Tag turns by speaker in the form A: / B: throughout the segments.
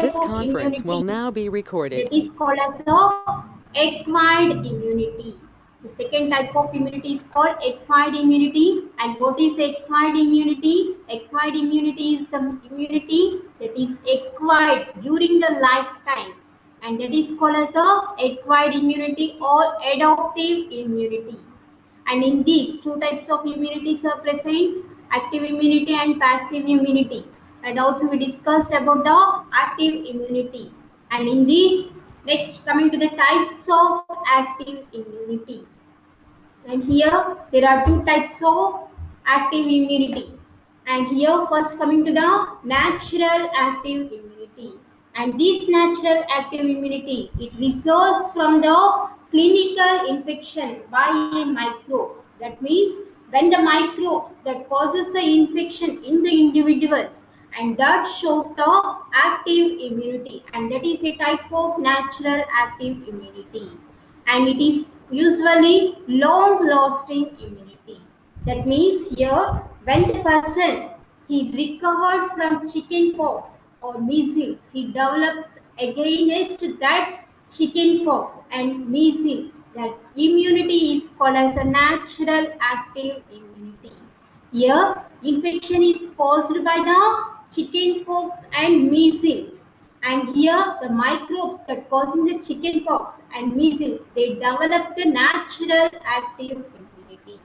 A: This conference will now be recorded.
B: That is called as the acquired immunity. The second type of immunity is called acquired immunity. And what is acquired immunity? Acquired immunity is the immunity that is acquired during the lifetime, and that is called as the acquired immunity or adaptive immunity. And in these two types of immunities are present, active immunity and passive immunity. And also we discussed about the active immunity. And in these, next coming to the types of active immunity. And here there are two types of active immunity. And here first coming to the natural active immunity. And this natural active immunity, it results from the clinical infection by microbes. That means when the microbes that causes the infection in the individuals, and that shows the active immunity, and that is a type of natural active immunity, and it is usually long lasting immunity. That means here when the person he recovered from chicken pox or measles, he develops against that chicken pox and measles. That immunity is called as the natural active immunity. Here infection is caused by the chicken pox and measles, and here the microbes that causing the chicken pox and measles, they develop the natural active immunity.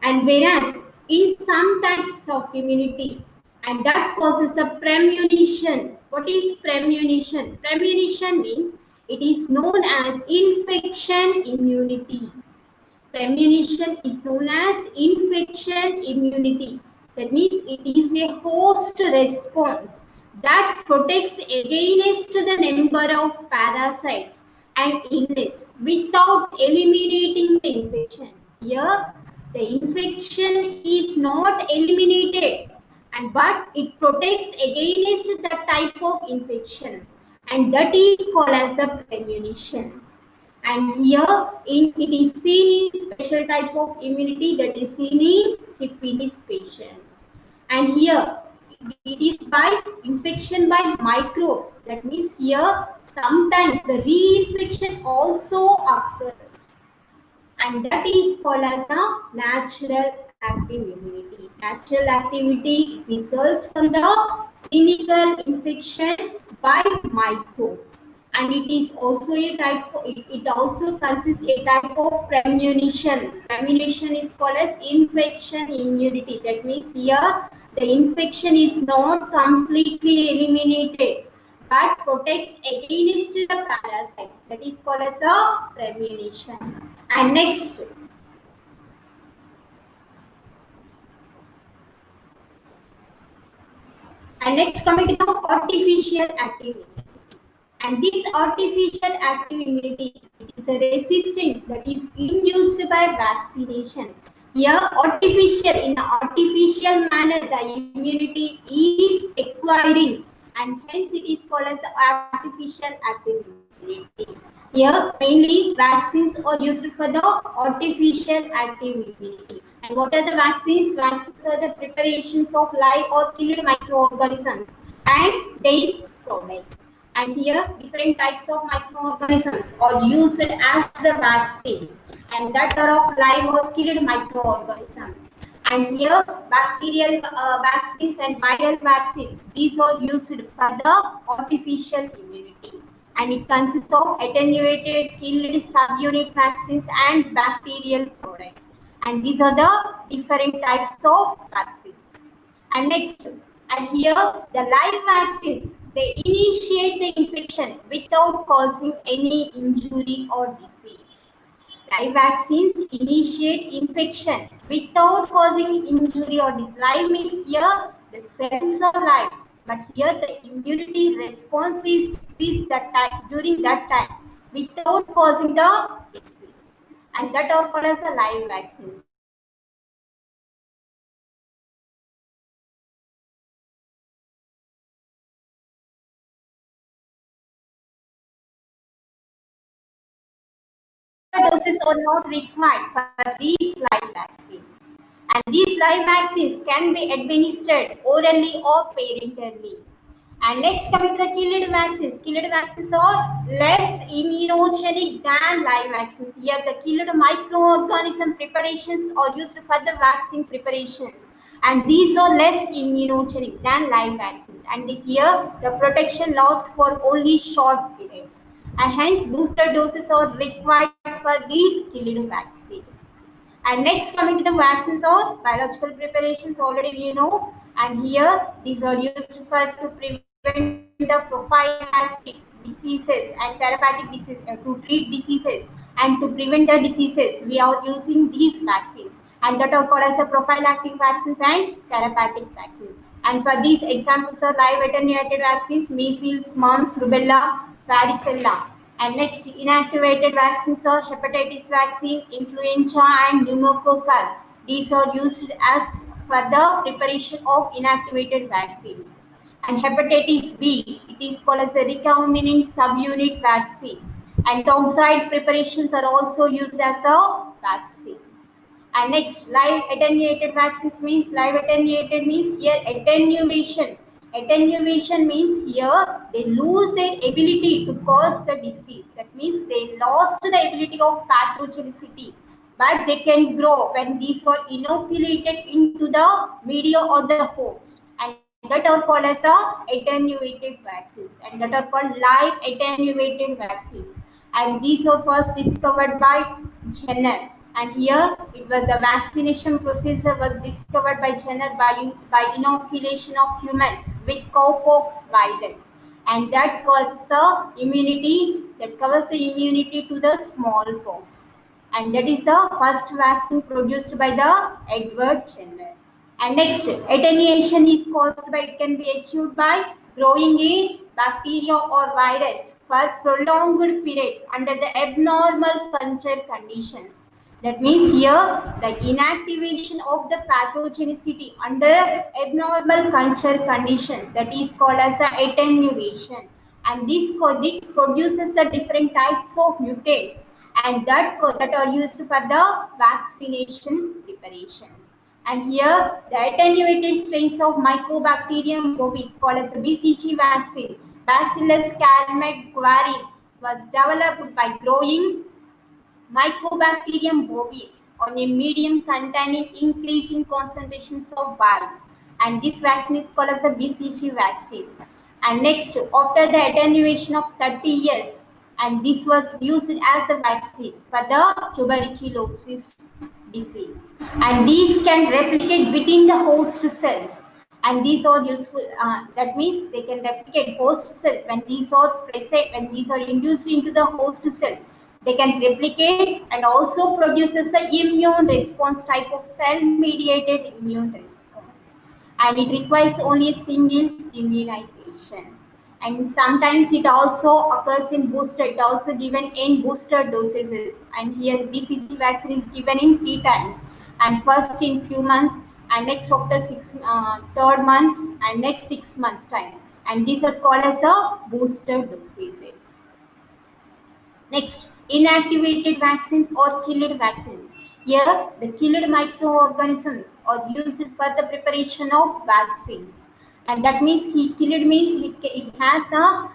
B: And whereas in some types of immunity, and that causes the premonition. What is premonition? Premonition means it is known as infection immunity. Premonition is known as infection immunity. That means it is a host response that protects against the number of parasites and illness without eliminating the infection. Here, the infection is not eliminated, and but it protects against the type of infection, and that is called as the premonition. And here it is seen in special type of immunity, that is seen in syphilis patients. And here it is by infection by microbes. That means here sometimes the reinfection also occurs, and that is called as the natural active immunity. Natural activity results from the clinical infection by microbes, and it is also a type of, it also consists a type of premonition. Premonition is called as infection immunity. That means here the infection is not completely eliminated but protects against the parasites. That is called as the premonition. And next coming to the artificial active immunity. And this artificial active immunity, it is a resistance that is induced by vaccination. Here, artificial, in an artificial manner, the immunity is acquiring, and hence it is called as the artificial active immunity. Here, mainly vaccines are used for the artificial active immunity. And what are the vaccines? Vaccines are the preparations of live or killed microorganisms and their products. And here different types of microorganisms are used as the vaccines, and that are of live or killed microorganisms. And here bacterial vaccines and viral vaccines, these are used for the artificial immunity, and it consists of attenuated killed subunit vaccines and bacterial products, and these are the different types of vaccines. And next, and here the live vaccines, they initiate the infection without causing any injury or disease. Live vaccines initiate infection without causing injury or disease. Live means here the cells are live, but here the immunity response is decreased that time, during that time, without causing the disease, and that are called as the live vaccines. Doses are not required for these live vaccines. And these live vaccines can be administered orally or parenterally. And next, coming to the killed vaccines. Killed vaccines are less immunogenic than live vaccines. Here, the killed microorganism preparations are used for the vaccine preparations, and these are less immunogenic than live vaccines. And here, the protection lasts for only short periods, and hence booster doses are required for these killed vaccines. And next, coming to the vaccines or biological preparations, already you know. And here, these are used for to prevent the prophylactic diseases and therapeutic diseases, to treat diseases and to prevent the diseases. We are using these vaccines, and that are called as the prophylactic vaccines and therapeutic vaccines. And for these examples are live attenuated vaccines, measles, mumps, rubella, varicella. And next, inactivated vaccines are hepatitis vaccine, influenza, and pneumococcal. These are used as for the preparation of inactivated vaccine. And hepatitis B, it is called as the recombinant subunit vaccine. And toxoid preparations are also used as the vaccines. And next, live attenuated vaccines means live attenuated means here attenuation. Attenuation means here they lose their ability to cause the disease. That means they lost the ability of pathogenicity, but they can grow when these are inoculated into the media or the host. And that are called as the attenuated vaccines, and that are called live attenuated vaccines. And these were first discovered by Jenner. And here it was the vaccination procedure was discovered by Jenner by inoculation of humans with cowpox virus, and that causes the immunity, that covers the immunity to the smallpox. And that is the first vaccine produced by the Edward Jenner. And next, attenuation is caused by, it can be achieved by growing a bacteria or virus for prolonged periods under the abnormal culture conditions. That means here the inactivation of the pathogenicity under abnormal culture conditions, that is called as the attenuation. And this produces the different types of mutants, and that are used for the vaccination preparations. And here, the attenuated strains of Mycobacterium bovis, called as the BCG vaccine, Bacillus calmette-guerin, was developed by growing Mycobacterium bovis on a medium containing increasing concentrations of virus. And this vaccine is called as the BCG vaccine. And next, after the attenuation of 30 years, and this was used as the vaccine for the tuberculosis disease. And these can replicate within the host cells. And these are useful, that means they can replicate host cells when these are present, when these are induced into the host cells. They can replicate and also produces the immune response type of cell mediated immune response. And it requires only a single immunization. And sometimes it also occurs in booster, it also given in booster dosages. And here BCG vaccine is given in 3 times, and first in few months, and next after third month, and next 6 months time. And these are called as the booster dosages. Next, inactivated vaccines or killed vaccines. Here, the killed microorganisms are used for the preparation of vaccines. And that means killed means it has the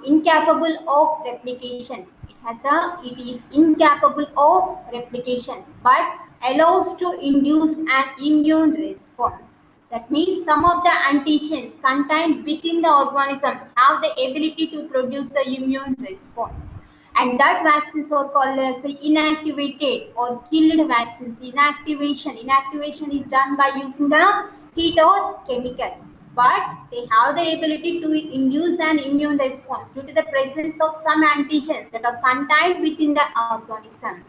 B: incapable of replication. It is incapable of replication, but allows to induce an immune response. That means some of the antigens contained within the organism have the ability to produce the immune response, and that vaccines are called as inactivated or killed vaccines. Inactivation is done by using the heat or chemicals, but they have the ability to induce an immune response due to the presence of some antigens that are contained within the organism.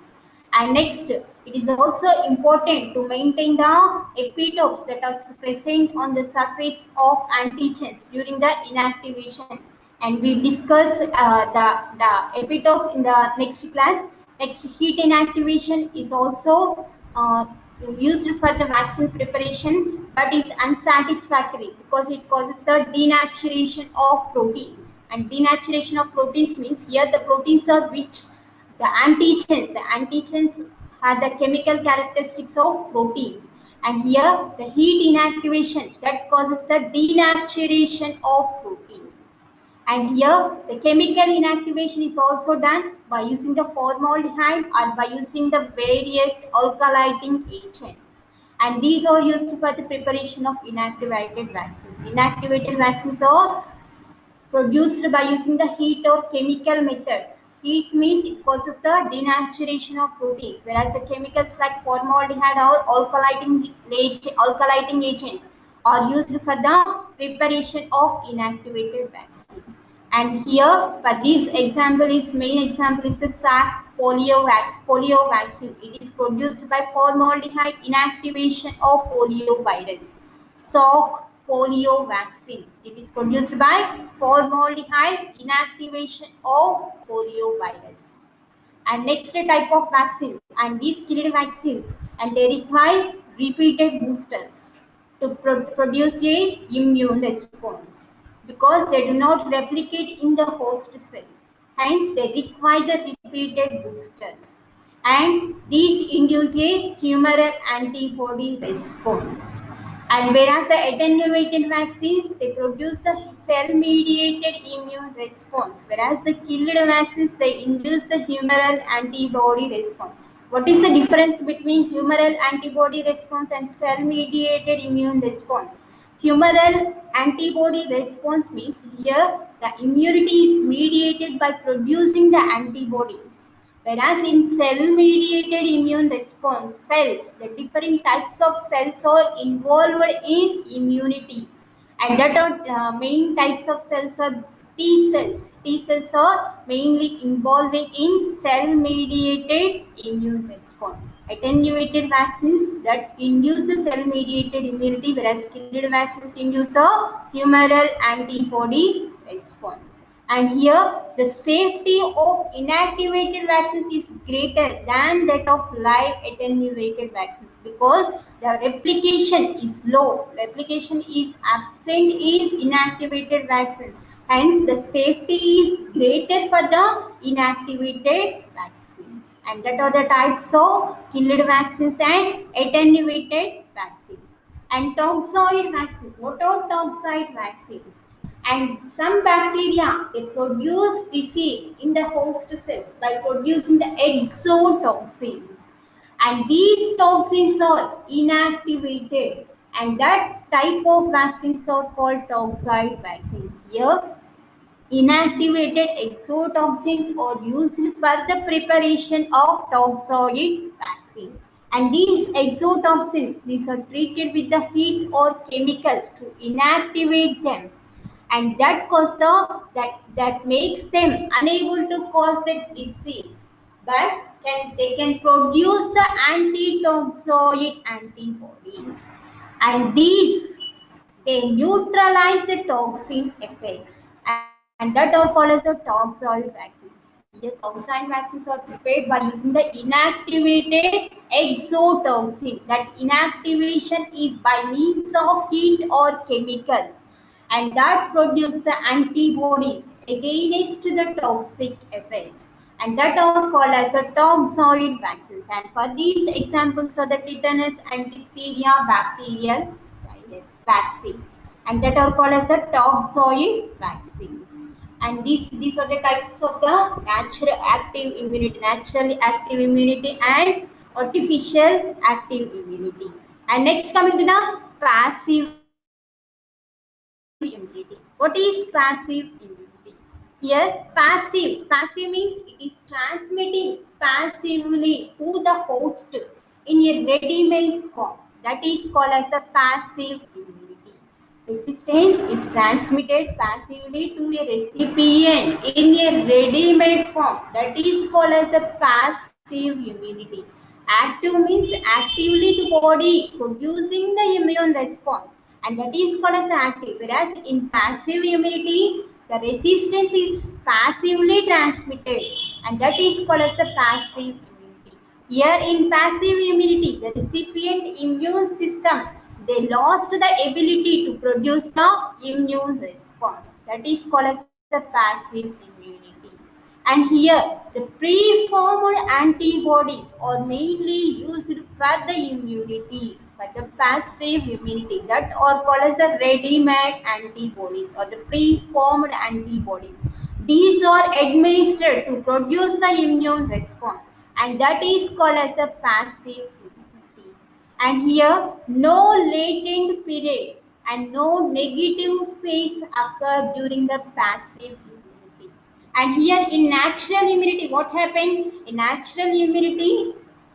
B: And next, it is also important to maintain the epitopes that are present on the surface of antigens during the inactivation. And we discuss the epitopes in the next class. Next, heat inactivation is also used for the vaccine preparation, but is unsatisfactory because it causes the denaturation of proteins. And denaturation of proteins means here the proteins are which the antigens have the chemical characteristics of proteins, And here the heat inactivation that causes the denaturation of proteins. And here the chemical inactivation is also done by using the formaldehyde or by using the various alkylating agents. And these are used for the preparation of inactivated vaccines. Inactivated vaccines are produced by using the heat or chemical methods. Heat means it causes the denaturation of proteins, whereas the chemicals like formaldehyde or alkylating agents are used for the preparation of inactivated vaccines. And here, for this example, is main example is the SAC polio vaccine. It is produced by formaldehyde inactivation of poliovirus. Salk polio vaccine. It is produced by formaldehyde inactivation of poliovirus. And next type of vaccines, and these killed vaccines, and they require repeated boosters to produce a immune response because they do not replicate in the host cells. Hence, they require the repeated boosters, and these induce a humoral antibody response. And whereas the attenuated vaccines, they produce the cell-mediated immune response, whereas the killed vaccines, they induce the humoral antibody response. What is the difference between humoral antibody response and cell-mediated immune response? Humoral antibody response means here the immunity is mediated by producing the antibodies. Whereas in cell-mediated immune response, cells, the different types of cells are involved in immunity. And that are main types of cells are T cells. T cells are mainly involving in cell-mediated immune response. Attenuated vaccines that induce the cell-mediated immunity, whereas killed vaccines induce the humoral antibody response. And here the safety of inactivated vaccines is greater than that of live attenuated vaccines because the replication is low. Replication is absent in inactivated vaccines. Hence, the safety is greater for the inactivated vaccines. And that are the types of killed vaccines and attenuated vaccines. And toxoid vaccines. What are toxoid vaccines? And some bacteria, they produce disease in the host cells by producing the exotoxins, and these toxins are inactivated, and that type of vaccines are called toxoid vaccine. Here inactivated exotoxins are used for the preparation of toxoid vaccine, and these exotoxins, these are treated with the heat or chemicals to inactivate them, and that cause that makes them unable to cause the disease, but they can produce the antitoxoid antibodies, and these they neutralize the toxin effects, and that are called as the toxoid vaccines. The toxoid vaccines are prepared by using the inactivated exotoxin. That inactivation is by means of heat or chemicals, and that produce the antibodies against the toxic effects, and that are called as the toxoid vaccines. And for these examples are the tetanus and diphtheria bacterial vaccines, and that are called as the toxoid vaccines. And these are the types of the naturally active immunity and artificial active immunity. And next, coming to the passive immunity. What is passive immunity? Here, passive means it is transmitting passively to the host in a ready-made form. That is called as the passive immunity. Resistance is transmitted passively to a recipient in a ready-made form. That is called as the passive immunity. Active means actively the body producing the immune response, and that is called as the active. Whereas in passive immunity, the resistance is passively transmitted, and that is called as the passive immunity. Here in passive immunity, the recipient immune system, they lost the ability to produce the immune response. That is called as the passive immunity. And here the preformed antibodies are mainly used for the immunity. by the passive immunity that are called as the ready-made antibodies or the pre-formed antibody. These are administered to produce the immune response, and that is called as the passive immunity. And here, no latent period and no negative phase occur during the passive immunity. And here in natural immunity, what happened? In natural immunity,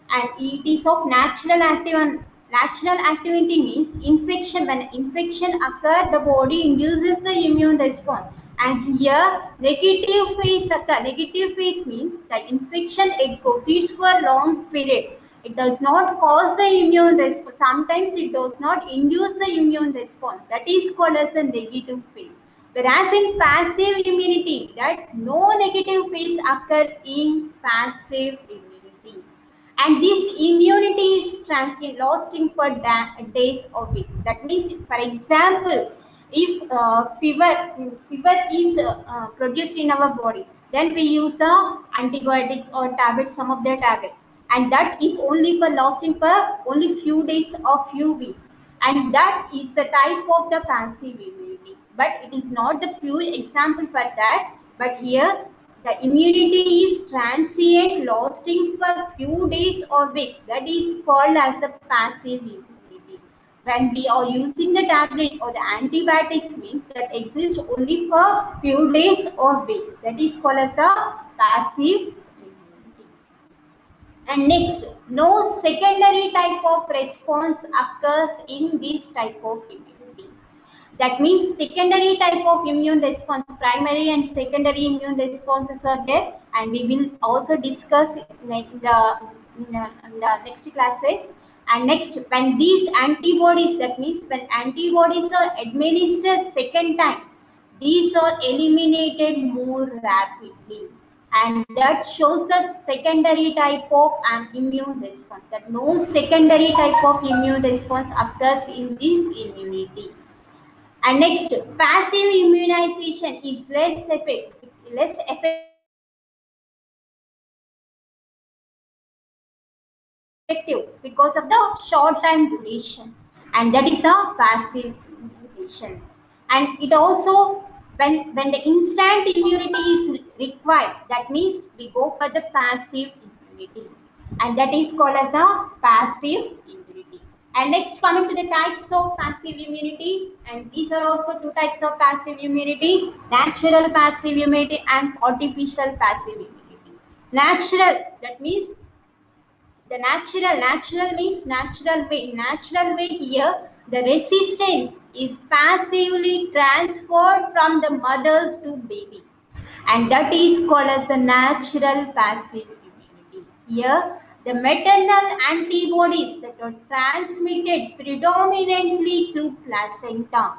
B: and it is of natural activity means infection. When infection occurs, the body induces the immune response. And here negative phase occur. Negative phase means that infection it proceeds for a long period. It does not cause the immune response. Sometimes it does not induce the immune response. That is called as the negative phase. Whereas in passive immunity, that no negative phase occur in passive immunity. And this immunity is transient, lasting for days or weeks. That means, for example, if fever is produced in our body, then we use the antibiotics or tablets, some of the tablets, and that is only for lasting for only few days or few weeks, and that is the type of the passive immunity. But it is not the pure example for that. But here the immunity is transient, lasting for few days or weeks. That is called as the passive immunity. When we are using the tablets or the antibiotics means that exists only for few days or weeks. That is called as the passive immunity. And next, no secondary type of response occurs in this type of immunity. That means secondary type of immune response, primary and secondary immune responses are there, and we will also discuss in the next classes. And next, when these antibodies, that means when antibodies are administered second time, these are eliminated more rapidly, and that shows the secondary type of immune response, that no secondary type of immune response occurs in this immunity. And next, passive immunization is less effective because of the short time duration, and that is the passive immunization. And it also, when the instant immunity is required, that means we go for the passive immunity, and that is called as the passive immunity. And next, coming to the types of passive immunity, and these are also two types of passive immunity: natural passive immunity and artificial passive immunity. Natural, that means the natural means natural way. Here the resistance is passively transferred from the mothers to babies, and that is called as the natural passive immunity. Here the maternal antibodies that are transmitted predominantly through placenta,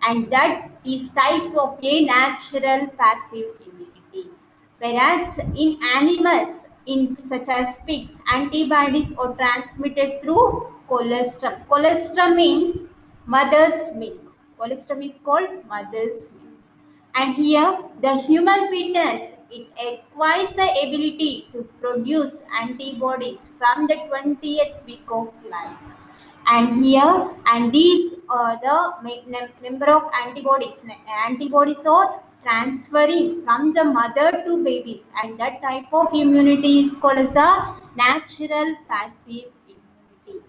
B: and that is type of a natural passive immunity. Whereas in animals, in such as pigs, antibodies are transmitted through colostrum. Colostrum means mother's milk. Colostrum is called mother's milk. And here the human fetus, it acquires the ability to produce antibodies from the 20th week of life. And here, and these are the number of antibodies are transferring from the mother to babies, and that type of immunity is called as the natural passive immunity.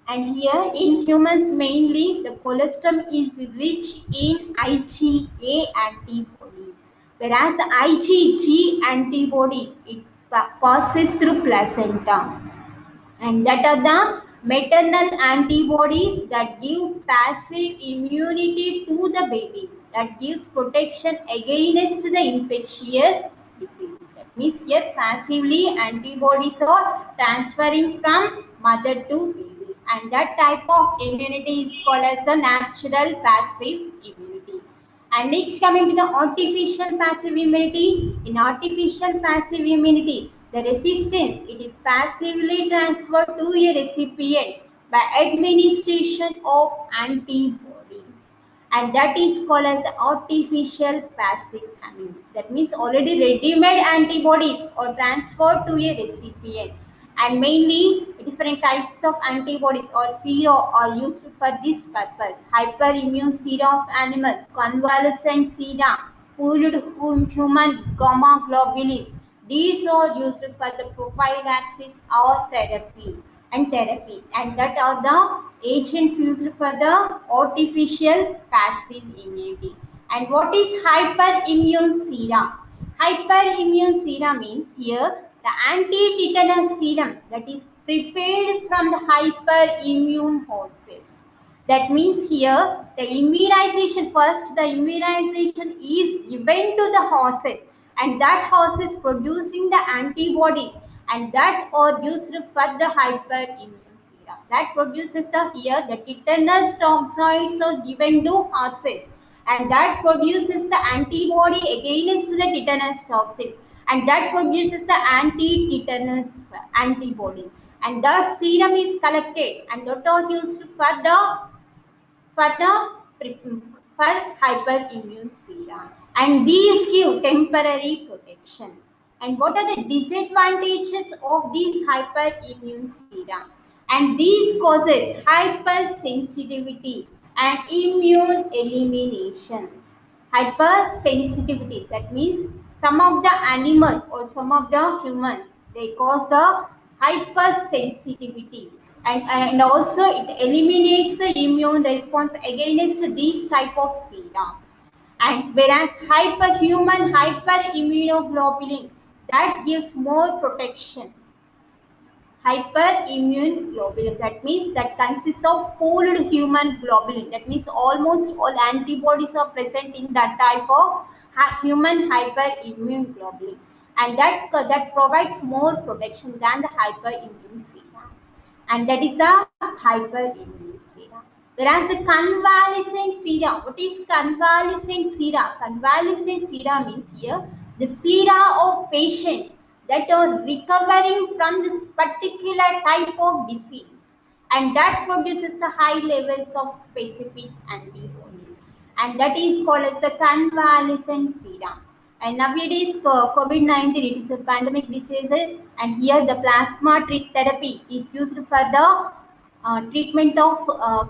B: And here in humans mainly the colostrum is rich in IgA antibody, whereas the IgG antibody it passes through placenta, and that are the maternal antibodies that give passive immunity to the baby, that gives protection against the infectious disease. That means here passively antibodies are transferring from mother to baby, and that type of immunity is called as the natural passive immunity. And next, coming to the artificial passive immunity. In artificial passive immunity, the resistance it is passively transferred to a recipient by administration of antibodies, and that is called as the artificial passive immunity. That means already ready-made antibodies are transferred to a recipient. And mainly different types of antibodies or sera are used for this purpose. Hyperimmune sera of animals, convalescent sera, pooled human gamma globulin. These are used for the prophylaxis or therapy, and that are the agents used for the artificial passive immunity. And what is hyperimmune sera? Hyperimmune serum means here the anti-tetanus serum that is prepared from the hyperimmune horses. That means here the immunization, first the immunization is given to the horses, and that horses producing the antibodies, and that are used for the hyperimmune serum. That produces the here the tetanus toxoids are given to horses, and that produces the antibody against the tetanus toxin, and that produces the anti-tetanus antibody, and that serum is collected and that are used for the for hyperimmune serum, and these give temporary protection. And what are the disadvantages of these hyperimmune serum? And these causes hypersensitivity and immune elimination. Hypersensitivity, that means some of the animals or some of the humans, they cause the hypersensitivity, and also it eliminates the immune response against these type of serum. And whereas hyperhuman hyperimmunoglobulin, that gives more protection. Hyperimmune globulin, that means that consists of pooled human globulin, that means almost all antibodies are present in that type of human hyperimmune globulin, and that provides more protection than the hyperimmune serum, and that is the hyperimmune serum. Whereas the convalescent serum, what is convalescent serum? Convalescent serum means here the serum of patients that are recovering from this particular type of disease, and that produces the high levels of specific antibodies, and that is called as the convalescent serum. And nowadays COVID-19, it is a pandemic disease, and here the plasma therapy is used for the treatment of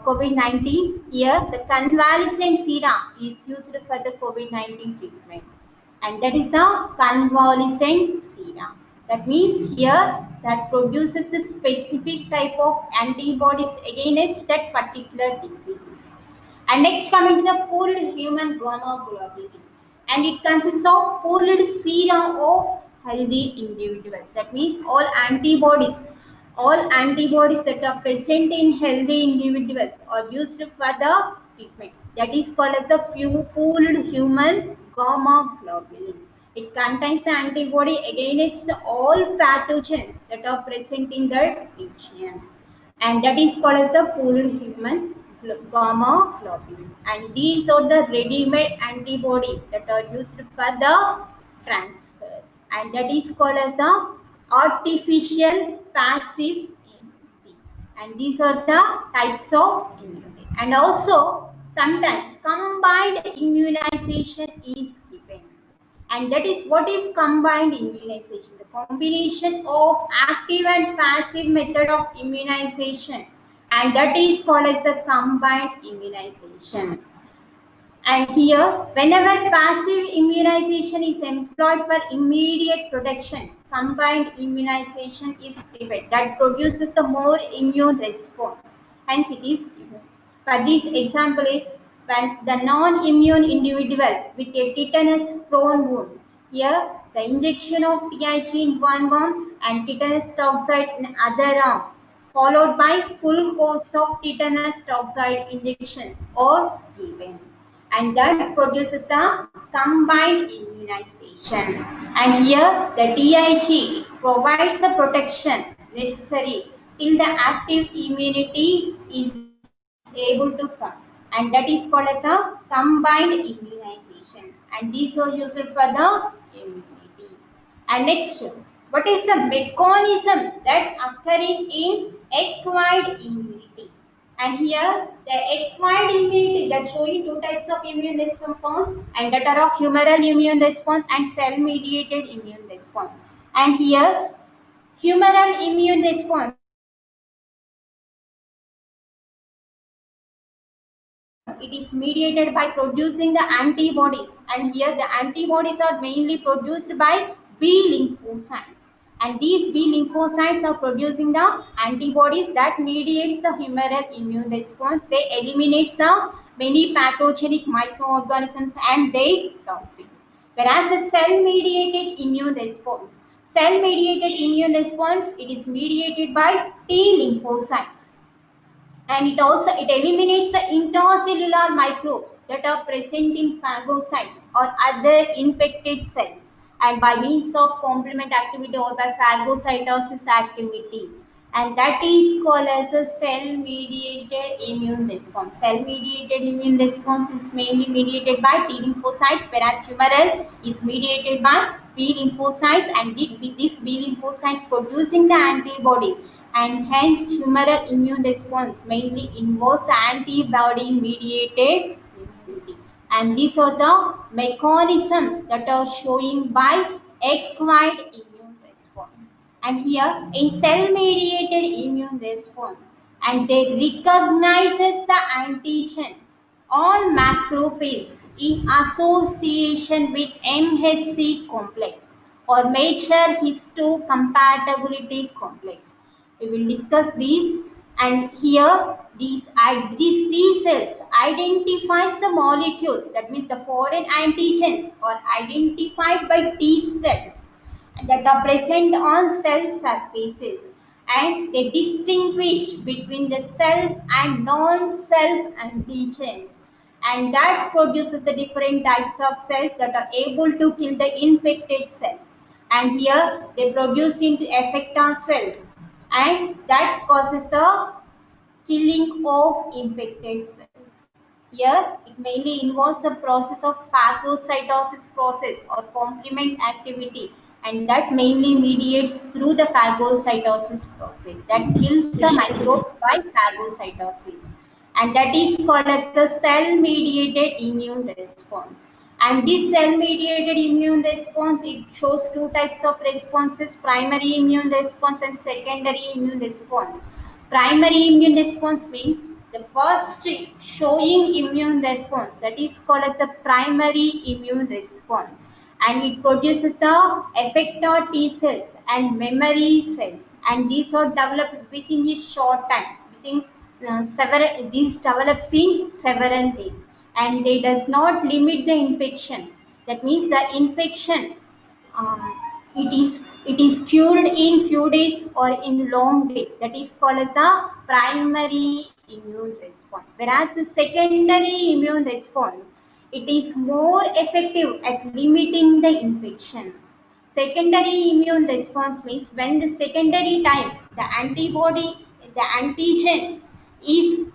B: COVID-19. Here the convalescent serum is used for the COVID-19 treatment, and that is the convalescent serum. That means here that produces the specific type of antibodies against that particular disease. And next coming to the pooled human gamma globulin, and it consists of pooled serum of healthy individuals. That means all antibodies that are present in healthy individuals are used for the treatment. That is called as the pooled human gamma globulin. It contains the antibody against all pathogens that are present in the region, and that is called as the pooled human gamma globulin. And these are the ready-made antibodies that are used for the transfer, and that is called as the artificial passive immunity. And these are the types of immunity. And also sometimes combined immunization is given, and that is what is combined immunization, the combination of active and passive method of immunization, and that is called as the combined immunization. And here whenever passive immunization is employed for immediate protection, combined immunization is preferred, that produces the more immune response, hence it is given. For this example is when the non-immune individual with a tetanus prone wound, here the injection of TIG in one arm and tetanus toxoid in other arm, followed by full course of tetanus toxoid injections or given, and that produces the combined immunization. And here the TIG provides the protection necessary till the active immunity is able to come, and that is called as a combined immunization, and these are used for the immunity. And next, what is the mechanism that occurring in acquired immunity? And here the acquired immunity, that showing two types of immune response, and that are of humoral immune response and cell mediated immune response. And here Humoral immune response, it is mediated by producing the antibodies, and here the antibodies are mainly produced by B lymphocytes, and these B lymphocytes are producing the antibodies that mediates the humoral immune response. They eliminates the many pathogenic microorganisms and their toxins. Whereas the cell mediated immune response, it is mediated by T lymphocytes, and it eliminates the intracellular microbes that are present in phagocytes or other infected cells, and by means of complement activity or by phagocytosis activity, and that is called as the cell mediated immune response. Cell mediated immune response is mainly mediated by T lymphocytes, whereas humoral is mediated by B lymphocytes, and this B lymphocytes producing the antibody, and hence humoral immune response mainly involves antibody mediated immunity, and these are the mechanisms that are showing by acquired immune response. And here in cell mediated immune response, and they recognizes the antigen on macrophage in association with MHC complex or major histocompatibility complex. We will discuss these, and here these T cells identifies the molecules, that means the foreign antigens are identified by T cells that are present on cell surfaces, and they distinguish between the self and non-self antigens, and that produces the different types of cells that are able to kill the infected cells, and here they produce into effector cells, and that causes the killing of infected cells. Here, it mainly involves the process of phagocytosis process or complement activity, and that mainly mediates through the phagocytosis process that kills the microbes by phagocytosis, and that is called as the cell mediated immune response. And this cell mediated immune response, it shows two types of responses: primary immune response and secondary immune response. Primary immune response means the first showing immune response, that is called as the primary immune response, and it produces the effector T cells and memory cells, and these are developed within a short time. Within several, these develops in several days, and they does not limit the infection. That means the infection, um, it is cured in few days or in long days. That is called as the primary immune response. Whereas the secondary immune response, it is more effective at limiting the infection. Secondary immune response means when the secondary time the antigen is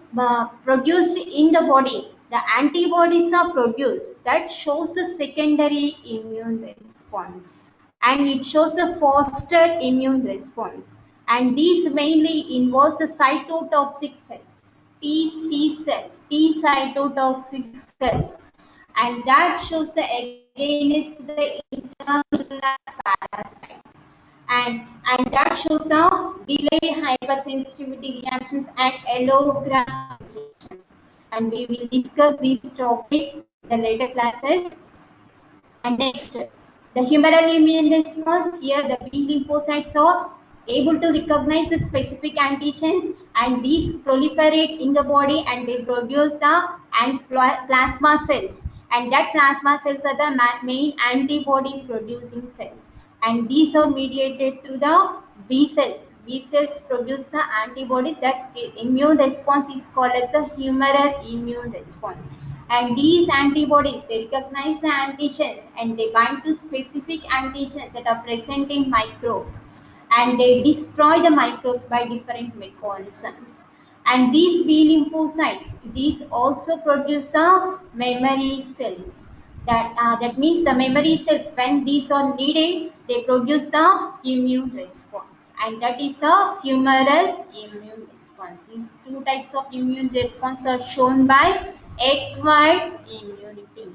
B: produced in the body, the antibodies are produced. That shows the secondary immune response, and it shows the fostered immune response. And these mainly involves the cytotoxic cells, TC cells, T cytotoxic cells, and that shows the against the intracellular parasites, and that shows the delayed hypersensitivity reactions and allograft rejection. And we will discuss this topic in the later classes. And next, the humoral immune response. Here, the B lymphocytes are able to recognize the specific antigens, and these proliferate in the body, and they produce the plasma cells. And that plasma cells are the main antibody producing cells. And these are mediated through the B cells. B cells produce the antibodies. That immune response is called as the humoral immune response, and these antibodies, they recognize the antigens and they bind to specific antigens that are present in microbes, and they destroy the microbes by different mechanisms. And these B lymphocytes, these also produce the memory cells. That means the memory cells, when these are needed, they produce the immune response, and that is the humoral immune response. These two types of immune response are shown by acquired immunity.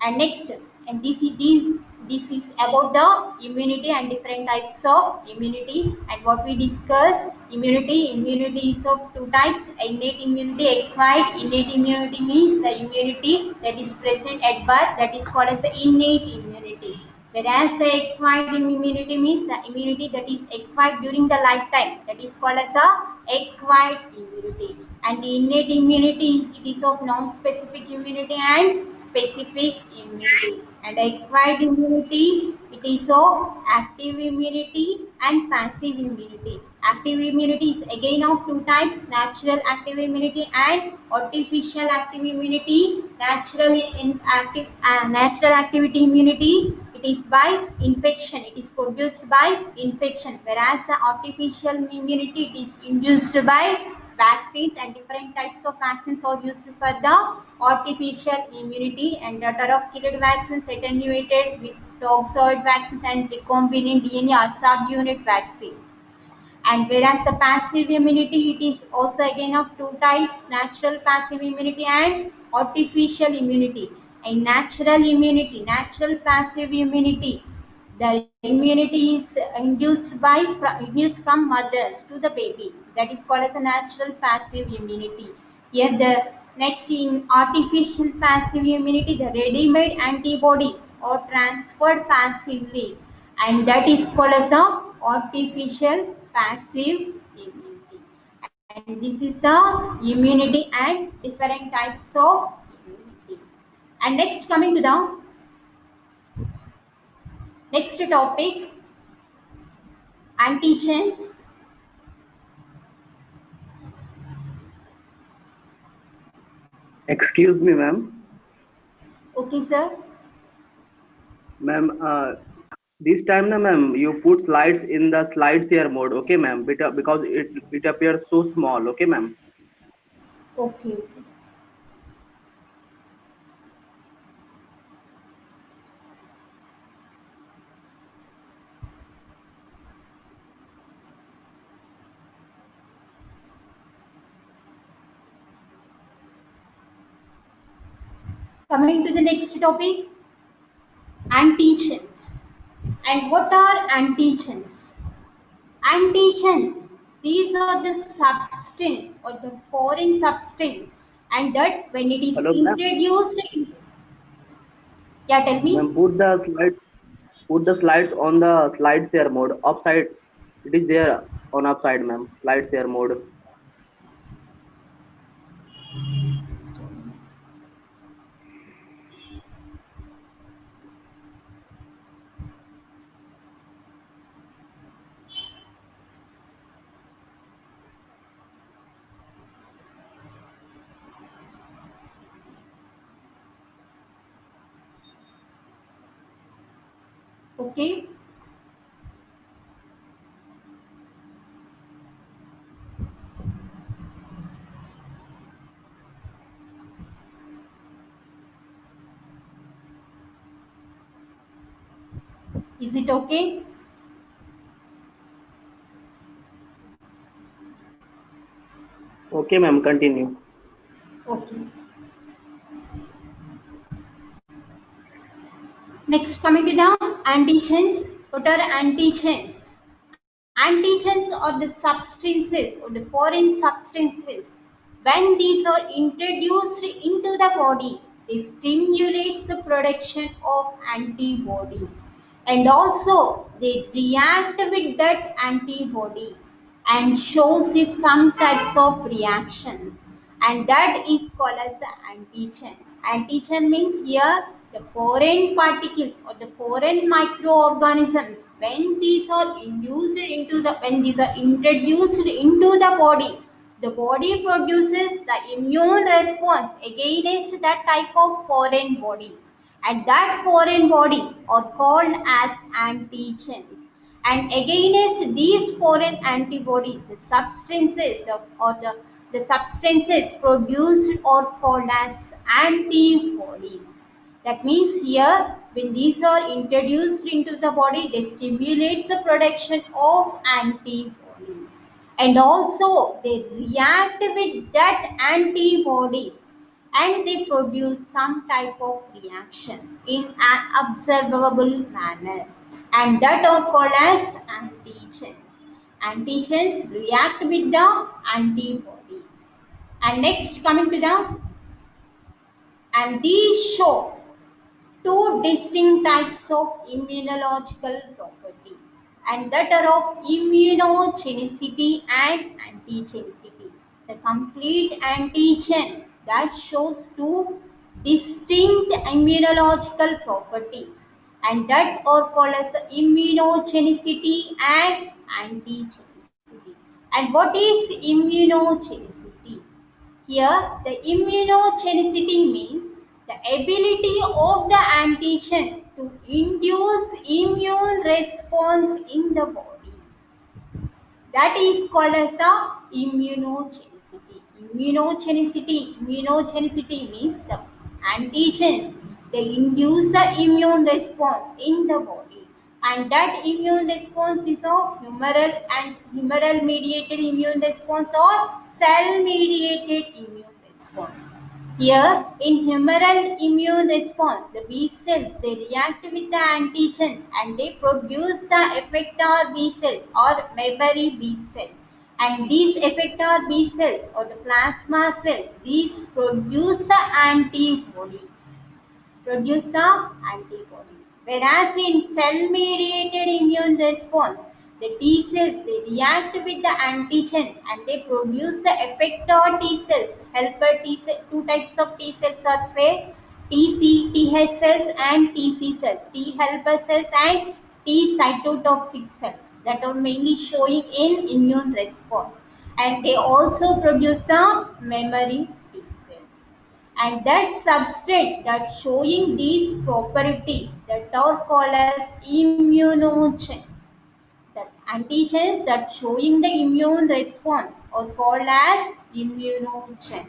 B: And next, And this is about the immunity and different types of immunity. And what we discuss, immunity is of two types: innate immunity, acquired. Innate immunity means the immunity that is present at birth, that is called as the innate immunity. Whereas the acquired immunity means the immunity that is acquired during the lifetime, that is called as the acquired immunity. And the innate immunity is, it is of non-specific immunity and specific immunity. And acquired immunity, it is of active immunity and passive immunity. Active immunity is again of two types: natural active immunity and artificial active immunity. Natural activity immunity, it is by infection, it is produced by infection, whereas the artificial immunity, it is induced by vaccines, and different types of vaccines are used for the artificial immunity. And the killed vaccines, attenuated toxoid vaccines, and recombinant DNA or subunit vaccines. And whereas the passive immunity, it is also again of two types: natural passive immunity and artificial immunity. And natural passive immunity, the immunity is induced from mothers to the babies, that is called as a natural passive immunity. Here the next, in artificial passive immunity, the ready-made antibodies are transferred passively, and that is called as the artificial passive immunity. And this is the immunity and different types of immunity. And next, coming to the next topic, antigens.
C: Excuse me, ma'am.
B: Okay, sir.
C: Ma'am, this time, na ma'am, you put slides in the slide share mode, okay, ma'am? Because it appears so small, okay, ma'am?
B: Okay, okay. Coming to the next topic, antigens. And what are antigens? Antigens, these are the substance or the foreign substance, and that when it is
C: Hello, ma'am.
B: introduced in, yeah, tell me.
C: Ma'am, put the slides on the slide share mode. Upside, it is there on upside, ma'am. Slide share mode.
B: Okay. Is it okay?
C: Okay, ma'am, continue.
B: Okay. Next, coming to the antigens. What are antigens? Antigens are the substances or the foreign substances. When these are introduced into the body, they stimulate the production of antibody, and also they react with that antibody and shows us some types of reactions, and that is called as the antigen. Antigen means here the foreign particles or the foreign microorganisms, when these are introduced into the body produces the immune response against that type of foreign bodies, and that foreign bodies are called as antigens. And against these foreign antibodies, the substances produced are called as antibodies. That means here, when these are introduced into the body, they stimulate the production of antibodies, and also they react with that antibodies and they produce some type of reactions in an observable manner, and that are called as antigens. Antigens react with the antibodies. And next, coming to the, and these show two distinct types of immunological properties, and that are of immunogenicity and antigenicity. The complete antigen that shows two distinct immunological properties, and that are called as immunogenicity and antigenicity. And what is immunogenicity? Here, the immunogenicity means the ability of the antigen to induce immune response in the body. That is called as the immunogenicity. Immunogenicity means the antigens, they induce the immune response in the body, and that immune response is of humoral mediated immune response or cell mediated immune response. Here, in humoral immune response, the B cells, they react with the antigens and they produce the effector B cells or memory B cells. And these effector B cells or the plasma cells, these produce the antibodies. Whereas in cell-mediated immune response, the T cells, they react with the antigen and they produce the effector T cells, helper T cells. Two types of T cells are say Th cells and Tc cells, T helper cells and T cytotoxic cells, that are mainly showing in immune response. And they also produce the memory T cells, and that substrate that showing these property that are called as immunogens. The antigens that showing the immune response are called as immunogen.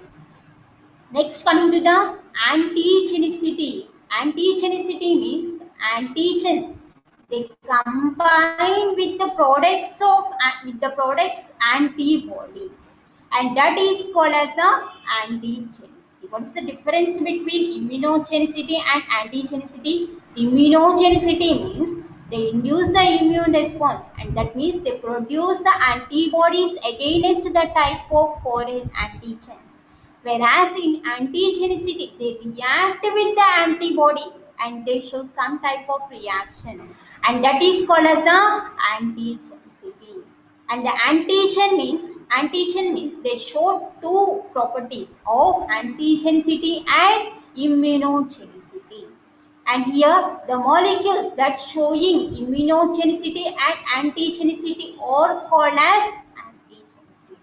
B: Next, coming to the antigenicity. Antigenicity means antigens, they combine with the products antibodies, and that is called as the antigenicity. What is the difference between immunogenicity and antigenicity? Immunogenicity means they induce the immune response, and that means they produce the antibodies against the type of foreign antigen. Whereas in antigenicity, they react with the antibodies and they show some type of reaction, and that is called as the antigenicity. And the antigen means they show two properties of antigenicity and immunogenicity. And here the molecules that showing immunogenicity and antigenicity are called as antigenicity.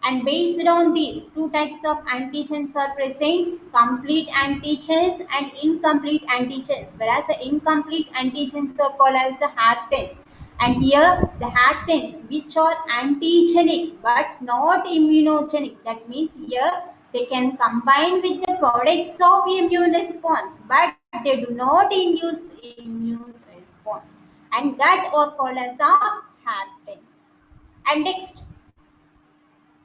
B: And based on these, two types of antigens are present, complete antigens and incomplete antigens, whereas the incomplete antigens are called as the half-tens. And here the half-tens which are antigenic but not immunogenic, that means here they can combine with the products of immune response but they do not induce immune response, and that are called as the half-tens. And next,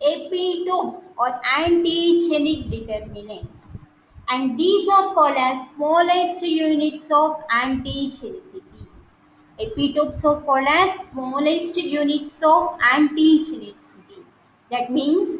B: epitopes or antigenic determinants, and these are called as smallest units of antigenicity. Epitopes are called as smallest units of antigenicity. That means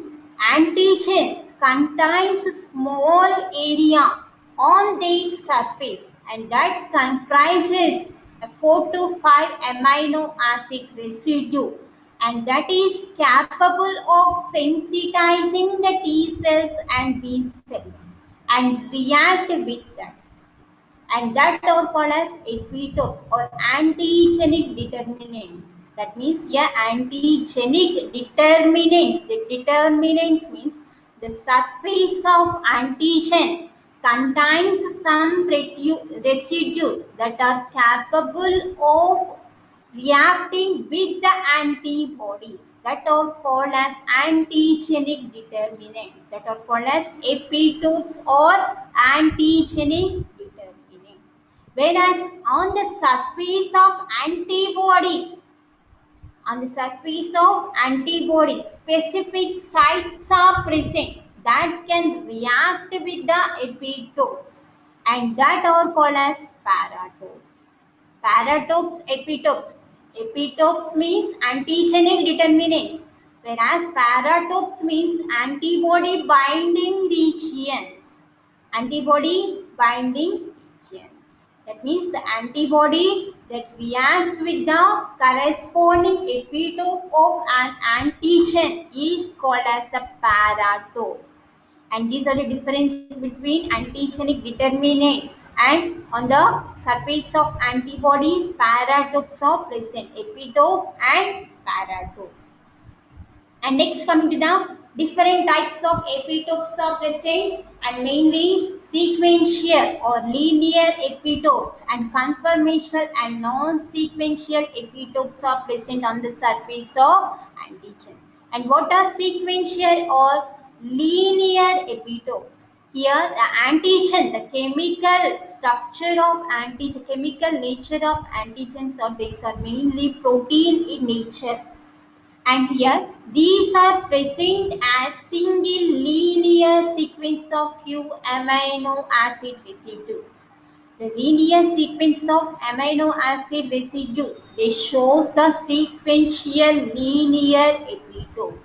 B: antigen contains small area on the surface, and that comprises a 4 to 5 amino acid residue, and that is capable of sensitizing the T cells and B cells and react with them, and that are called as epitopes or antigenic determinants. That means antigenic determinants. The determinants means the surface of antigen contains some residues that are capable of reacting with the antibodies, that are called as antigenic determinants, that are called as epitopes or antigenic determinants. Whereas on the surface of antibodies, specific sites are present that can react with the epitopes, and that are called as paratopes. Paratopes, epitopes. Epitopes means antigenic determinants, whereas paratopes means antibody binding regions. Antibody binding regions. That means the antibody that reacts with the corresponding epitope of an antigen is called as the paratope. And these are the difference between antigenic determinants, and on the surface of antibody paratopes are present, epitope and paratope. And next, coming to the different types of epitopes are present, and mainly sequential or linear epitopes and conformational and non-sequential epitopes are present on the surface of antigen. And what are sequential or linear epitopes? Here the antigen, the chemical structure of antigen, chemical nature of antigens, or these are mainly protein in nature, and here these are present as single linear sequence of few amino acid residues. The linear sequence of amino acid residues, they shows the sequential linear epitopes.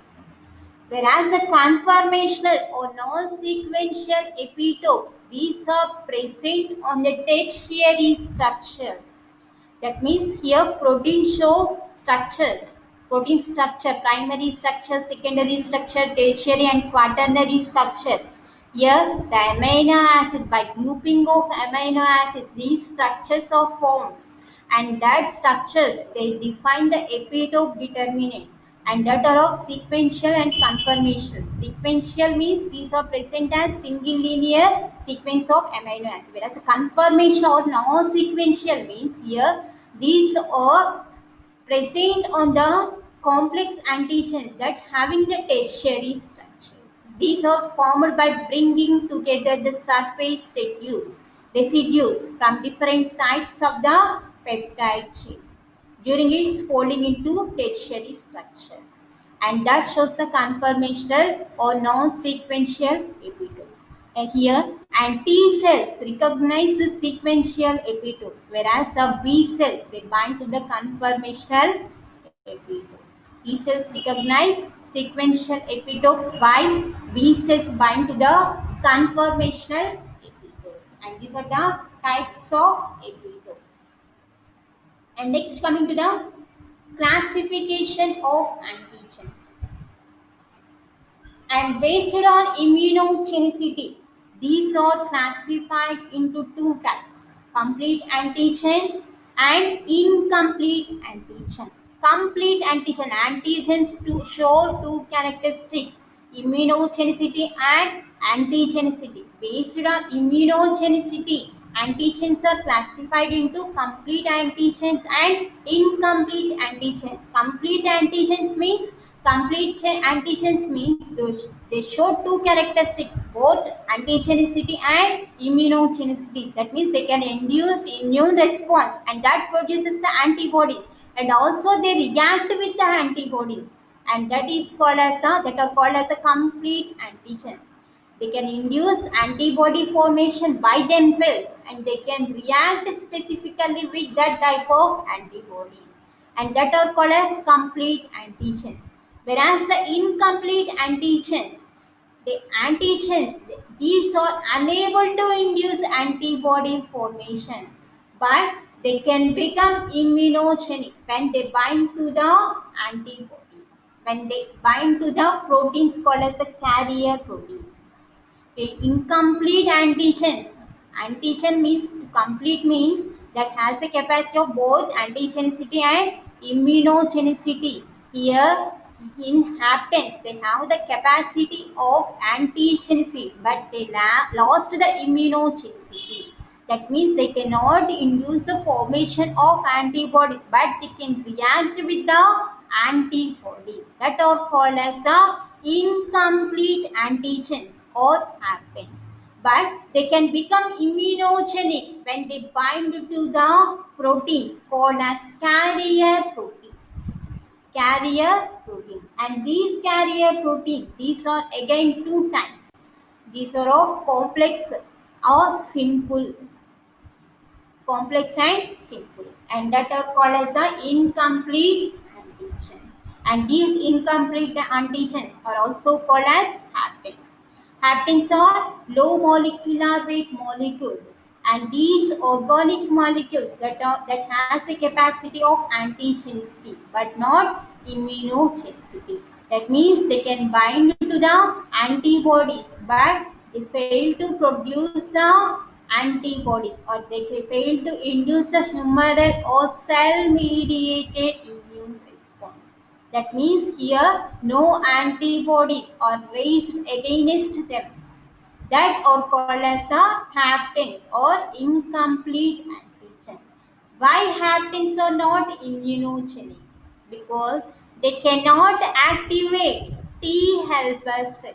B: Whereas the conformational or non-sequential epitopes, these are present on the tertiary structure. That means here protein show structures, protein structure, primary structure, secondary structure, tertiary and quaternary structure. Here the amino acid, by grouping of amino acids, these structures are formed, and that structures they define the epitope determinant, and that are of sequential and conformational. Sequential means these are present as single linear sequence of amino acids, whereas the conformational or non-sequential means here these are present on the complex antigen that having the tertiary structure. These are formed by bringing together the surface residues from different sites of the peptide chain during its folding into tertiary structure, and that shows the conformational or non-sequential epitopes. And here, and T cells recognize the sequential epitopes, whereas the B cells they bind to the conformational epitopes. T cells recognize sequential epitopes while B cells bind to the conformational epitope. And these are the types of epitopes. And next, coming to the classification of antigens. And based on immunogenicity, these are classified into two types: complete antigen and incomplete antigen. Complete antigen, antigens to show two characteristics: immunogenicity and antigenicity. Based on immunogenicity, antigens are classified into complete antigens and incomplete antigens. Complete antigens means complete antigens means they show two characteristics, both antigenicity and immunogenicity. That means they can induce immune response, and that produces the antibodies, and also they react with the antibodies, and that is called as that are called as the complete antigen. They can induce antibody formation by themselves, and they can react specifically with that type of antibody, and that are called as complete antigens. Whereas the incomplete antigens, the antigen, these are unable to induce antibody formation, but they can become immunogenic when they bind to the antibodies, when they bind to the proteins called as the carrier proteins. Okay, incomplete antigens. Antigen means complete means that has the capacity of both antigenicity and immunogenicity. Here inhabitants they have the capacity of antigenicity, but they lost the immunogenicity. That means they cannot induce the formation of antibodies, but they can react with the antibodies that are called as the incomplete antigens or happen. But they can become immunogenic when they bind to the proteins called as carrier proteins. carrier protein. And these carrier protein, these are again two types. These are of complex or simple, complex and simple, and that are called as the incomplete antigens. And these incomplete antigens are also called as haptens. Haptens are low molecular weight molecules, and these organic molecules that has the capacity of antigenicity but not immunogenicity. That means they can bind to the antibodies, but they fail to produce the antibodies, or they fail to induce the humoral or cell mediated immune response. That means here no antibodies are raised against them. That are called as the haptens or incomplete antigen. Why haptens are not immunogenic? Because they cannot activate T helper cells.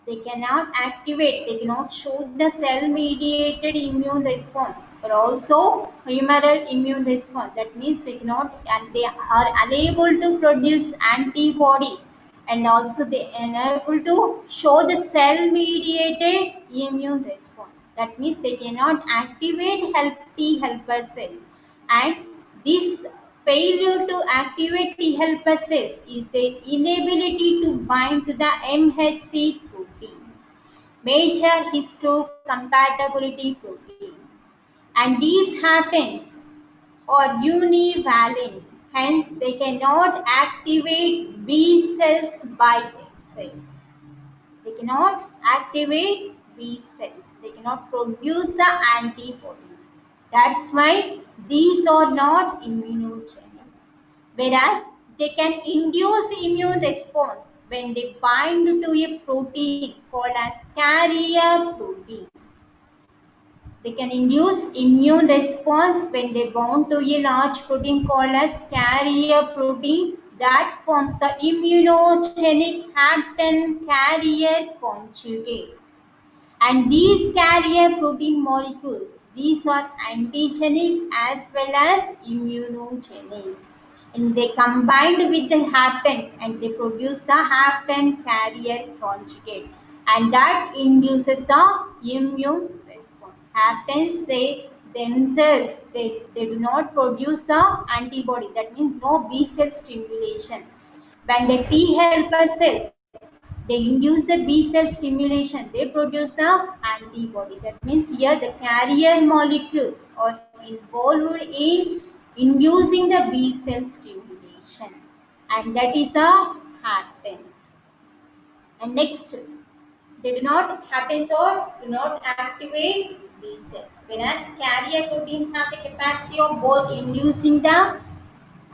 B: They cannot activate, they cannot show the cell mediated immune response, or also humoral immune response. That means they cannot, and they are unable to produce antibodies, and also they are unable to show the cell mediated immune response. That means they cannot activate T helper cells, and this failure to activate T helper cells is the inability to bind to the MHC proteins, major histocompatibility proteins. And these haptens are univalent, hence they cannot activate B cells by themselves. They cannot activate B cells. They cannot produce the antibodies. That's why these are not immunogenic. Whereas they can induce immune response when they bind to a protein called as carrier protein. They can induce immune response when they bound to a large protein called as carrier protein that forms the immunogenic hapten carrier conjugate. And these carrier protein molecules, these are antigenic as well as immunogenic. And they combined with the haptens and they produce the hapten carrier conjugate. And that induces the immune response. Haptens, they themselves, they do not produce the antibody. That means no B cell stimulation. When the T helper cells, they induce the B cell stimulation, they produce the antibody. That means here the carrier molecules are involved in inducing the B cell stimulation, and that is the haptens. And next, they do not, haptens or do not activate B cells, whereas carrier proteins have the capacity of both inducing the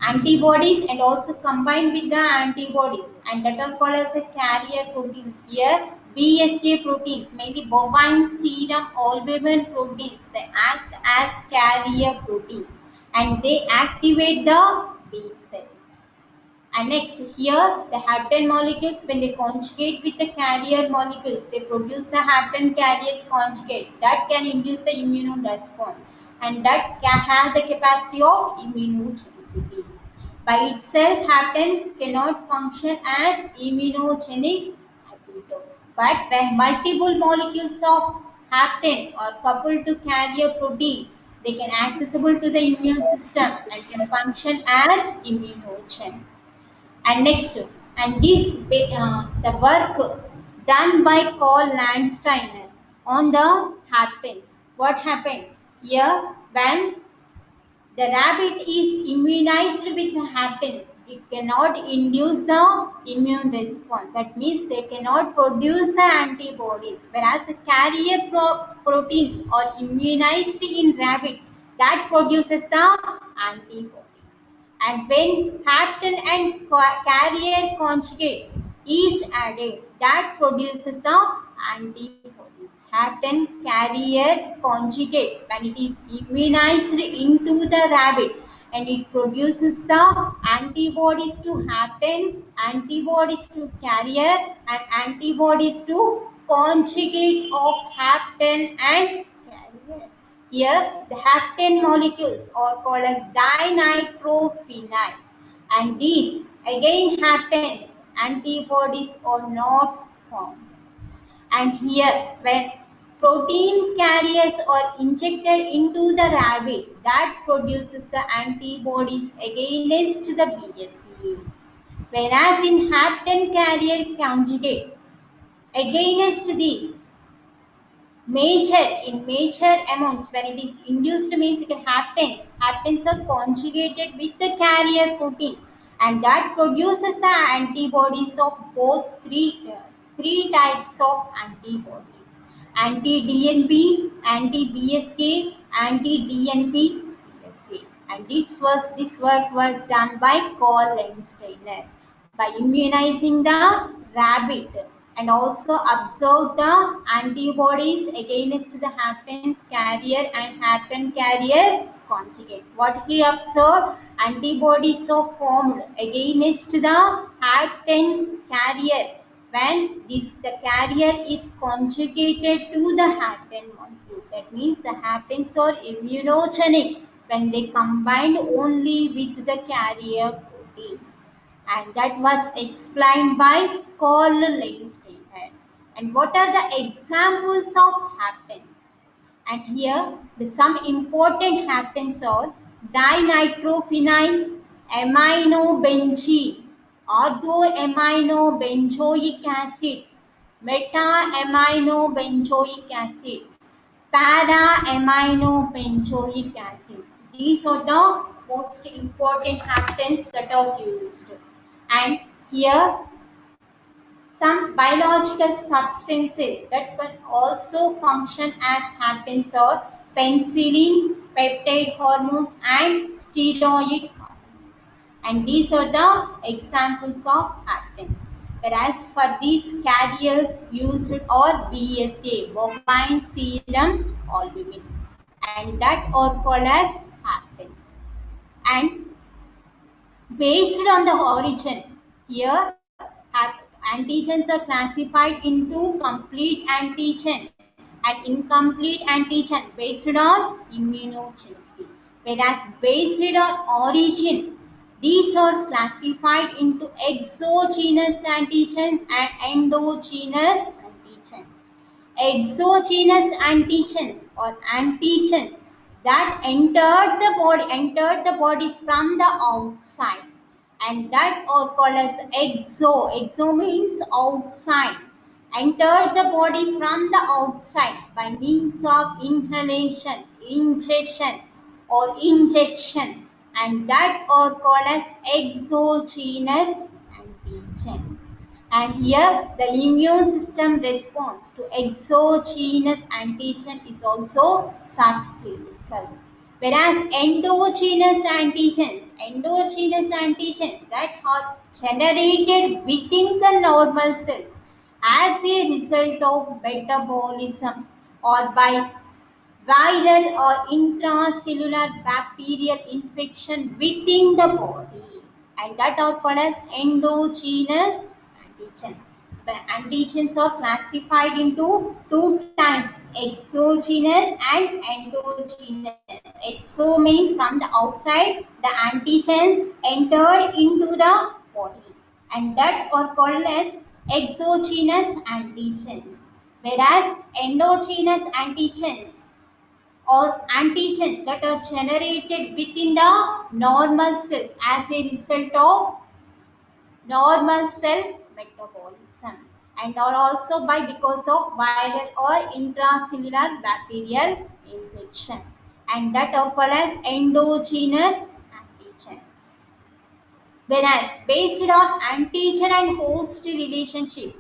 B: antibodies and also combine with the antibodies, and that are called as a carrier protein. Here BSA proteins, mainly bovine serum albumin proteins, they act as carrier proteins and they activate the B cells. And next, here the hapten molecules, when they conjugate with the carrier molecules, they produce the hapten carrier conjugate that can induce the immune response, and that can have the capacity of immunogenicity. By itself, hapten cannot function as immunogenic epitope. But when multiple molecules of hapten are coupled to carrier protein, they can accessible to the immune system and can function as immunogen. And next, and this the work done by Carl Landsteiner on the haptens. What happened here? When the rabbit is immunized with hapten, it cannot induce the immune response. That means they cannot produce the antibodies. Whereas the carrier proteins are immunized in rabbit, that produces the antibodies. And when hapten and carrier conjugate is added, that produces the antibodies. Hapten carrier conjugate, when it is immunized into the rabbit, and it produces the antibodies to hapten, antibodies to carrier, and antibodies to conjugate of hapten and carrier. Here, the hapten molecules are called as dinitrophenide, and this again happens, antibodies are not formed. And here, when protein carriers are injected into the rabbit, that produces the antibodies against the BSE. Whereas in hapten carrier conjugate, against this, major amounts, when it is induced means it haptens are conjugated with the carrier protein, and that produces the antibodies of both three types of antibodies: anti DNP, anti BSK, anti DNP BSA. And this work was done by Carl Landsteiner by immunizing the rabbit and also observed the antibodies against the hapten's carrier and hapten carrier conjugate. What he observed, antibodies are formed against the hapten's carrier when the carrier is conjugated to the hapten molecule. That means the haptens are immunogenic when they combined only with the carrier proteins, and that was explained by Carl Landsteiner. And what are the examples of haptens? And here some important haptens are dinitrophenine, aminobenzene, orthoaminobenzoic acid, meta-aminobenzoic acid, para-aminobenzoic acid. These are the most important haptens that are used. And here some biological substances that can also function as haptens are penicillin, peptide hormones, and steroid hormones. And these are the examples of haptens. Whereas for these carriers used are BSA, bovine serum albumin, and that are called as haptens. And based on the origin, here antigens are classified into complete antigen and incomplete antigen based on immunogenicity. Whereas based on origin, these are classified into exogenous antigens and endogenous antigens. Exogenous antigens or antigens that entered the body from the outside, and that are called as exo means outside, entered the body from the outside by means of inhalation, ingestion or injection, and that are called as exogenous antigens. And here the immune system response to exogenous antigen is also subclinical. Whereas endogenous antigens that are generated within the normal cells as a result of metabolism or by viral or intracellular bacterial infection within the body, and that are called as endogenous antigen. The antigens are classified into two types: exogenous and endogenous. Exo means from the outside the antigens entered into the body, and that are called as exogenous antigens. Whereas endogenous antigens or antigens that are generated within the normal cell as a result of normal cell metabolism, and are also by because of viral or intracellular bacterial infection, and that are called as endogenous antigens. Whereas based on antigen and host relationship,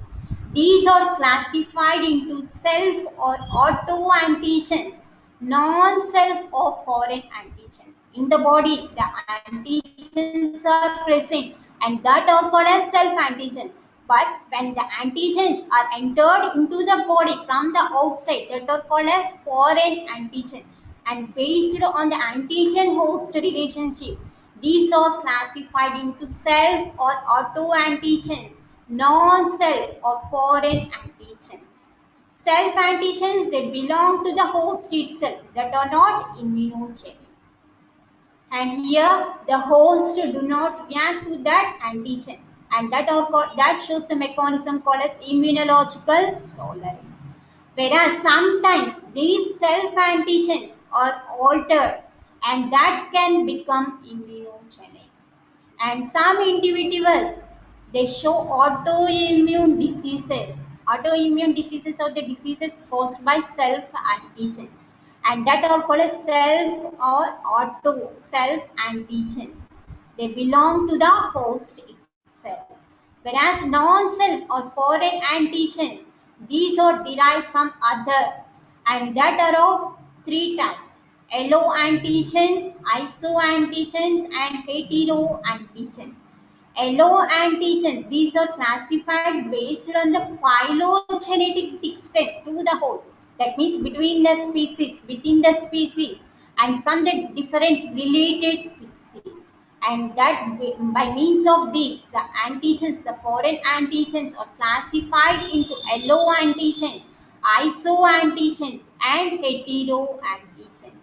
B: these are classified into self or autoantigens, non-self or foreign antigens. In the body, the antigens are present, and that are called as self-antigen. But when the antigens are entered into the body from the outside, that are called as foreign antigen. And based on the antigen-host relationship, these are classified into self or autoantigens, non-self or foreign antigens. Self antigens, they belong to the host itself, that are not immunogenic. and here the host do not react to that antigens, and that shows the mechanism called as immunological tolerance. Whereas sometimes these self antigens are altered and that can become immunogenic. And some individuals they show autoimmune diseases. Autoimmune diseases are the diseases caused by self antigen, and that are called as self or auto self antigens. They belong to the host itself. Whereas non-self or foreign antigens, these are derived from other, and that are of three types: allo antigens, isoantigens, and heteroantigens. Allo antigens, these are classified based on the phylogenetic distance to the host. That means between the species, within the species, and from the different related species. And that by means of these, the antigens, the foreign antigens are classified into allo antigens, isoantigens, and heteroantigens.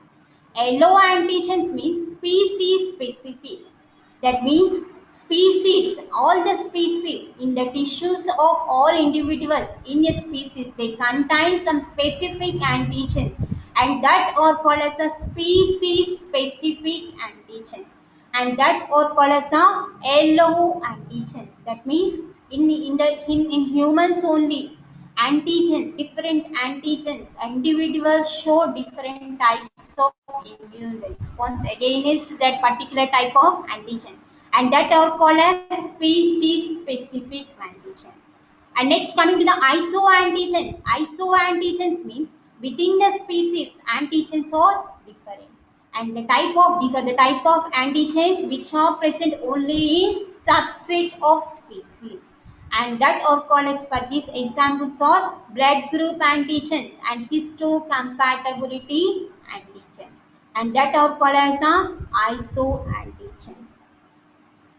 B: Allo antigens means species specific. That means species, all the species in the tissues of all individuals in a species, they contain some specific antigen, and that are called as the species specific antigen, and that are called as the allo antigens. That means in humans only, antigens, different antigens, individuals show different types of immune response against that particular type of antigen, and that are called as species specific antigen. And next, coming to the isoantigens. Isoantigens means within the species antigens are different, and the type of these are the type of antigens which are present only in subset of species, and that are called as, for these examples are blood group antigens and histocompatibility antigen, and that are called as the isoantigens.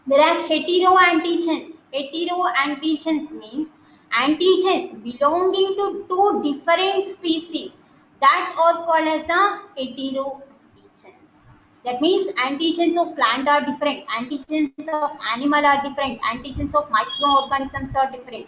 B: Whereas heteroantigens means antigens belonging to two different species, that are called as the heteroantigens. That means antigens of plant are different, antigens of animal are different, antigens of microorganisms are different.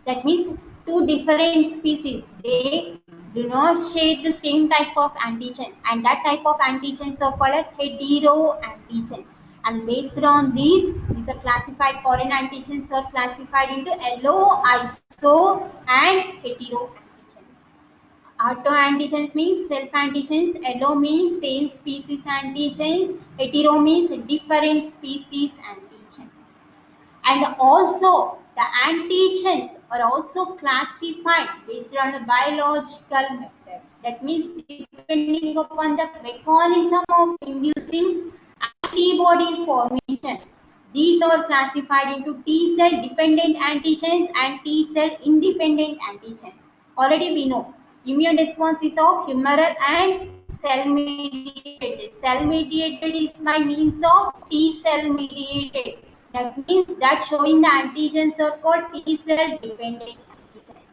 B: That means two different species, they do not share the same type of antigen, and that type of antigens are called as heteroantigen. And based on these are classified, foreign antigens are classified into allo, iso, and hetero antigens. Autoantigens means self antigens, allo means same species antigens, hetero means different species antigen. And also the antigens are also classified based on a biological method. That means depending upon the mechanism of inducing antibody formation, these are classified into T cell dependent antigens and T cell independent antigen. Already we know immune response is of humoral and cell mediated. Cell mediated is by means of T cell mediated. That means that showing the antigens are called T cell dependent antigen.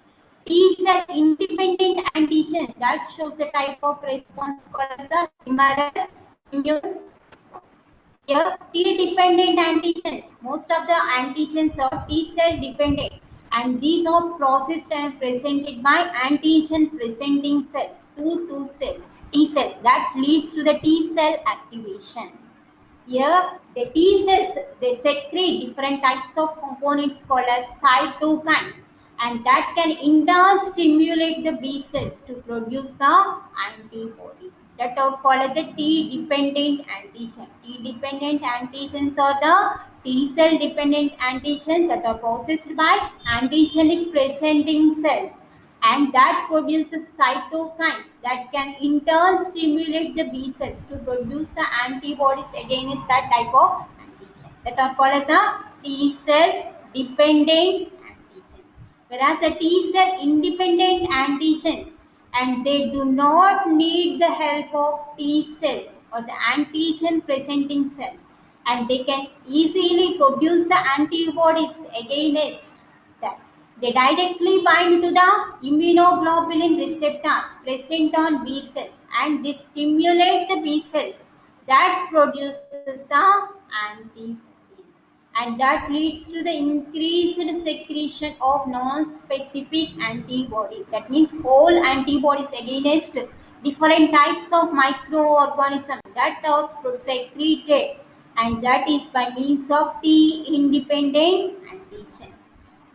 B: T cell independent antigen, that shows the type of response called as the humoral immune. Here, T-dependent antigens. Most of the antigens are T-cell dependent, and these are processed and presented by antigen-presenting cells, two cells, T cells. That leads to the T-cell activation. Here, the T cells, they secrete different types of components called as cytokines, and that can in turn stimulate the B cells to produce the antibodies. That are called as the T-dependent antigen. T-dependent antigens are the T cell dependent antigens that are processed by antigenic presenting cells, and that produces cytokines that can in turn stimulate the B cells to produce the antibodies against that type of antigen, that are called as the T cell dependent antigens. Whereas the T cell independent antigens, and they do not need the help of T cells or the antigen presenting cells, and they can easily produce the antibodies against that. They directly bind to the immunoglobulin receptors present on B cells, and they stimulate the B cells that produces the antibodies, and that leads to the increased secretion of non-specific antibodies. That means all antibodies against different types of microorganisms that are secreted, and that is by means of T independent antigens.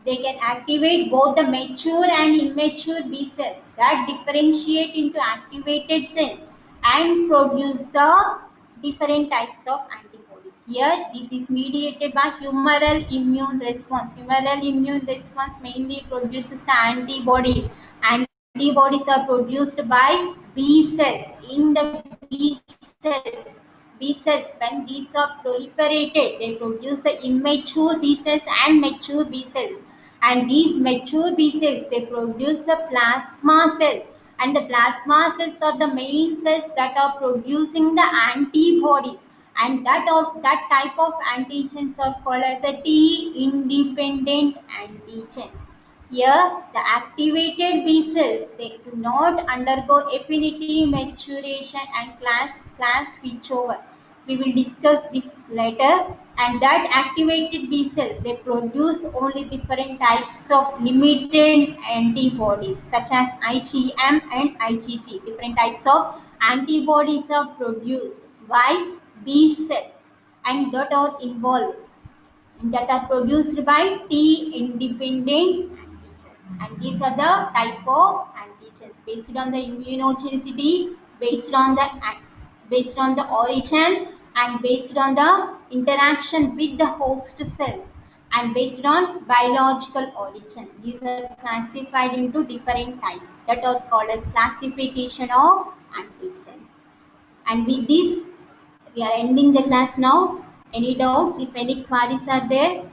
B: They can activate both the mature and immature B cells that differentiate into activated cells and produce the different types of antibodies. Here, this is mediated by humoral immune response. Humoral immune response mainly produces the antibodies. Antibodies are produced by B cells. In the B cells, B cells, when these are proliferated, they produce the immature B cells and mature B cells. And these mature B cells, they produce the plasma cells. And the plasma cells are the main cells that are producing the antibodies. And that type of antigens are called as the T-independent antigens. Here, the activated B cells, they do not undergo affinity, maturation and class switchover. We will discuss this later. And that activated B cells, they produce only different types of limited antibodies such as IgM and IgG. Different types of antibodies are produced by B cells and that are involved, that are produced by T-independent antigens. And these are the type of antigens based on the immunogenicity, based on the origin, and based on the interaction with the host cells, and based on biological origin. These are classified into different types that are called as classification of antigen. And with this, we are ending the class now. Any doubts? If any queries are there?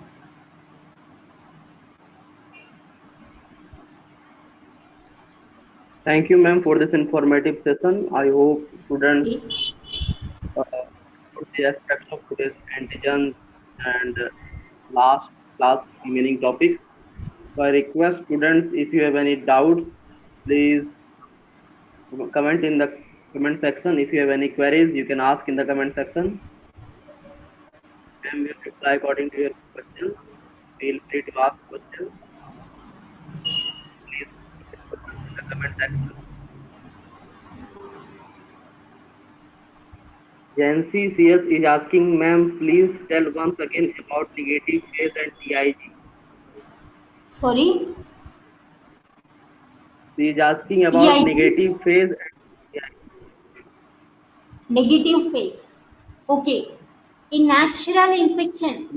C: Thank you, ma'am, for this informative session. I hope students understood the aspects of today's antigens and last class remaining topics. So I request students, if you have any doubts, please comment in the comment section. If you have any queries, you can ask in the comment section. And we'll reply according to your questions. Feel free to ask questions. Please put your questions in the comment section. Jancy CS is asking, ma'am, please tell once again about negative phase and TIG.
B: Sorry?
C: She is asking about
B: TIG?
C: negative phase and TIG.
B: Negative phase. Okay. In natural infection,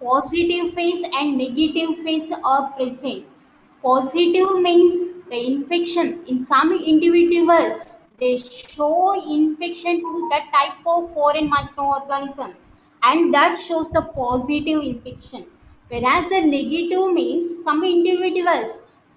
B: positive phase and negative phase are present. Positive means the infection. In some individuals, they show infection to that type of foreign microorganism, and that shows the positive infection. Whereas the negative means some individuals,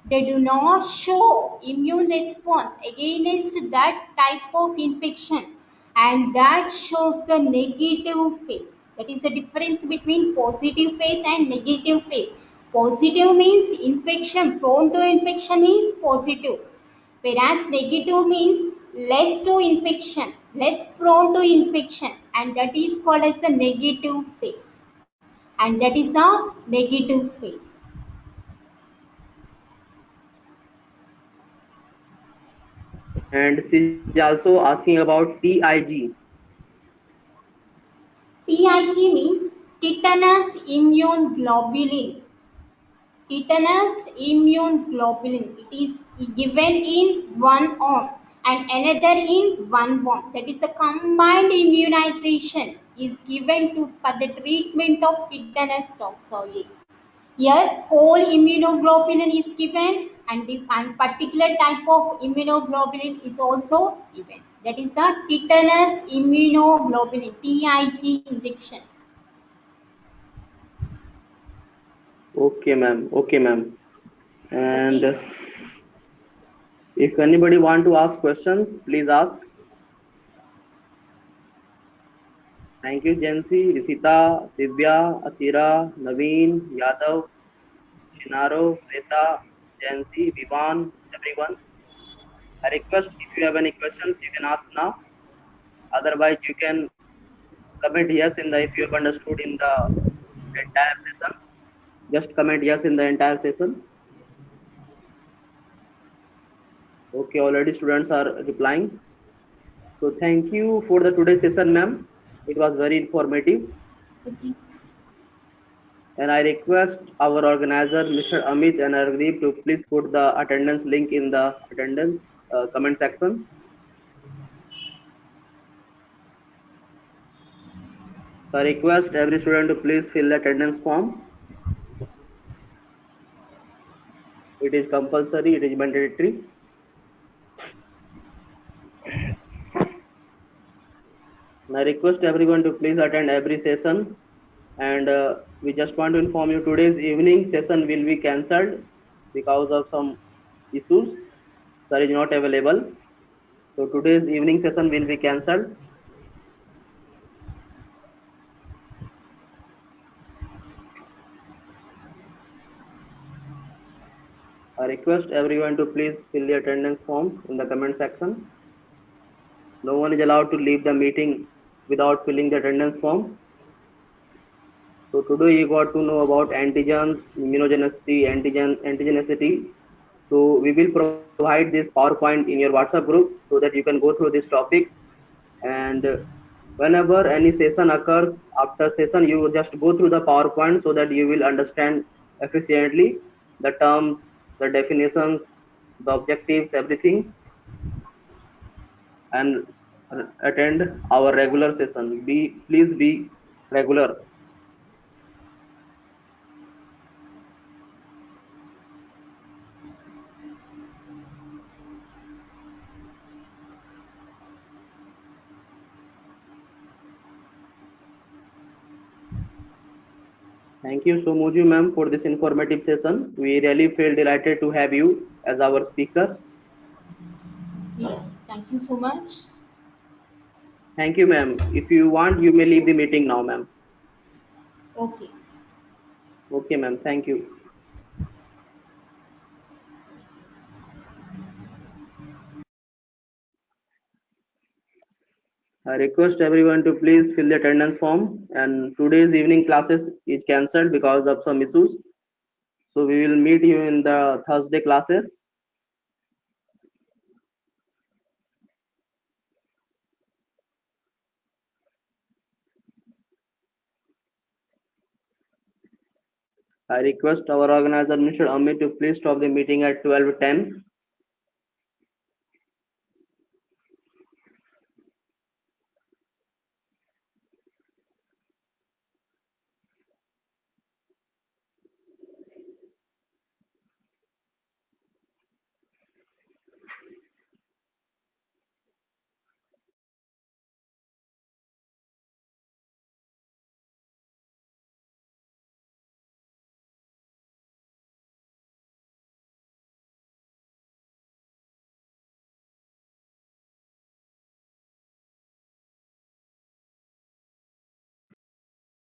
B: they do not show immune response against that type of infection, and that shows the negative phase. That is the difference between positive phase and negative phase. Positive means infection, prone to infection is positive, whereas negative means less to infection, less prone to infection, and that is called as the negative phase. And that is the negative phase.
C: And she is also asking about TIG.
B: TIG means tetanus immune globulin. Tetanus immune globulin. It is given in one arm and another in one arm. That is the combined immunization is given to for the treatment of tetanus toxoid. Here, whole immunoglobulin is given, and the particular type of immunoglobulin is also given. That is the tetanus immunoglobulin (TIG) injection.
C: Okay, ma'am. Okay, ma'am. And
B: Okay.
C: if anybody want to ask questions, please ask. Thank you, Jancy, Risita, Divya, Atira, Naveen, Yadav, Shinaro, Sweta, Jancy, Vivan, everyone. I request if you have any questions, you can ask now. Otherwise, you can comment yes in the if you have understood in the entire session. Just comment yes in the entire session. Okay, already students are replying. So thank you for the today's session, ma'am. It was very informative.
B: Okay.
C: And I request our organizer, Mr. Amit and Ardeep, to please put the attendance link in the attendance comment section. I request every student to please fill the attendance form. It is compulsory, it is mandatory. And I request everyone to please attend every session. And we just want to inform you today's evening session will be cancelled because of some issues. Sir is not available. So today's evening session will be cancelled. I request everyone to please fill the attendance form in the comment section. No one is allowed to leave the meeting without filling the attendance form. So today you got to know about antigens, immunogenicity, antigenicity. So we will provide this PowerPoint in your WhatsApp group so that you can go through these topics. And whenever any session occurs, after session you just go through the PowerPoint so that you will understand efficiently the terms, the definitions, the objectives, everything, and attend our regular session. Please be regular. Thank you so much, ma'am, for this informative session. We really feel delighted to have you as our speaker.
B: Thank you so much.
C: Thank you, ma'am. If you want, you may leave the meeting now, ma'am.
B: Okay.
C: Okay, ma'am. Thank you. I request everyone to please fill the attendance form. And today's evening classes is cancelled because of some issues. So we will meet you in the Thursday classes. I request our organizer, Mr. Amit, to please stop the meeting at 12:10.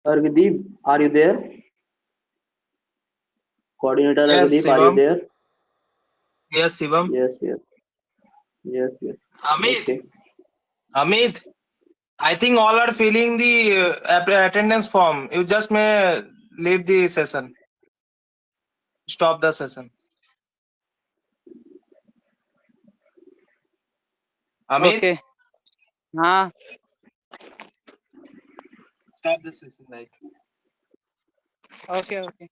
C: Argdeep, are you there? Coordinator
D: Yes,
C: Argdeep, are you
D: Shivam.
C: there?
D: Yes, Shivam.
C: Yes, yes, yes, yes.
D: Amit,
C: Okay.
D: Amit, I think all are filling the attendance form. You just may leave the session. Stop the session. Amit,
E: Okay. हाँ
D: stop the session, right?
E: okay okay